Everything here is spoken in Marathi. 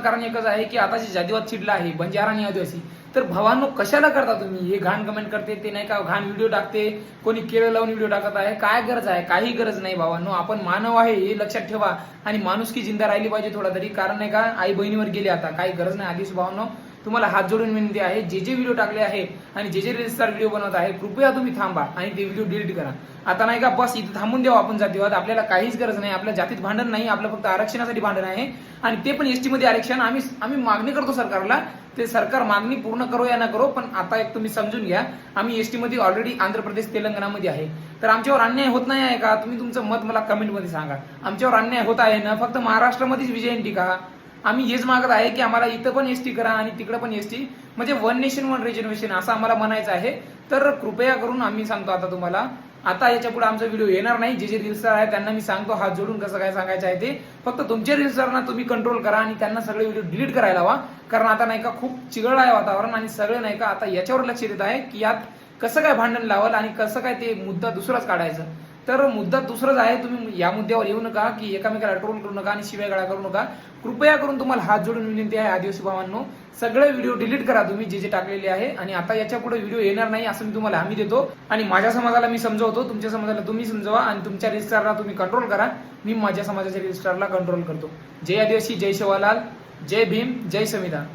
कारण एकच आहे की आता जे जातीवाद चिडला आहे बंजारा आणि आदिवासी, तर भावांनो कशाला करता तुम्ही हे? घाण कमेंट करते ते नाही का, घाण व्हिडिओ टाकते, कोणी केळ लावून व्हिडिओ टाकत आहे. काय गरज आहे? काही गरज नाही भावांनो. आपण मानव आहे हे लक्षात ठेवा आणि माणुसकी जिंदा राहिली पाहिजे थोडा तरी. कारण नाही का आई बहिणीवर गेले, आता काही गरज नाही. आदिवासी भावांनो तुम्हाला हात जोडून विनंती आहे, जे व्हिडिओ टाकले आहे आणि जे रील्सचा व्हिडिओ बनवत आहे कृपया तुम्ही थांबा आणि ते व्हिडिओ डिलीट करा. आता नाही का बस इथे थांबून द्यावा आपण जातीवाद. आपल्याला काहीच गरज नाही. आपल्या जातीत भांडण नाही, आपलं फक्त आरक्षणासाठी भांडण आहे आणि ते पण एसटी मध्ये आरक्षण. आम्ही मागणी करतो सरकारला, ते सरकार मागणी पूर्ण करो या ना करो, पण आता एक तुम्ही समजून घ्या, आम्ही एसटी मध्ये ऑलरेडी आंध्र प्रदेश तेलंगणामध्ये आहे. तर आमच्यावर अन्याय होत नाही आहे का? तुम्ही तुमचं मत मला कमेंट मध्ये सांगा. आमच्यावर अन्याय होत आहे ना? फक्त महाराष्ट्रामध्येच विजयंती का? आम्ही हेच मागत आहे की आम्हाला इथं पण एसटी करा आणि तिकडे पण एसटी, म्हणजे वन नेशन वन रिजर्वेशन असं आम्हाला म्हणायचं आहे. तर कृपया करून आम्ही सांगतो आता तुम्हाला, आता याच्या पुढे आमचा व्हिडिओ येणार नाही. जे रील्सर आहे त्यांना मी सांगतो हात जोडून कसं काय सांगायचं आहे ते. फक्त तुमच्या रील्सरना तुम्ही कंट्रोल करा आणि त्यांना सगळे व्हिडिओ डिलीट करायला हवा. कारण आता नाही का खूप चिघळ आहे वातावरण आणि सगळे नाही का आता याच्यावर लक्ष देत आहे की यात कसं काय भांडण लावाल आणि कसं काय ते मुद्दा दुसराच काढायचं. तर मुद्दा दुसराच आहे. तुम्ही या मुद्द्यावर येऊ नका की एकमेकाला ट्रोल करू नका आणि शिवायगाळा करू नका. कृपया करून तुम्हाला हात जोडून विनंती आहे आदिवासी भावांनो, सगळे व्हिडिओ डिलीट करा तुम्ही जे टाकलेले आहे आणि आता याच्या पुढे व्हिडिओ येणार नाही असं मी तुम्हाला हमी देतो. आणि माझ्या समाजाला मी समजवतो, तुमच्या समाजाला तुम्ही समजवा आणि तुमच्या रजिस्ट्रारला तुम्ही कंट्रोल करा. मी माझ्या समाजाच्या रजिस्ट्रारला कंट्रोल करतो. जय आदिवासी, जय शिवालाल, जय भीम, जय संविधान.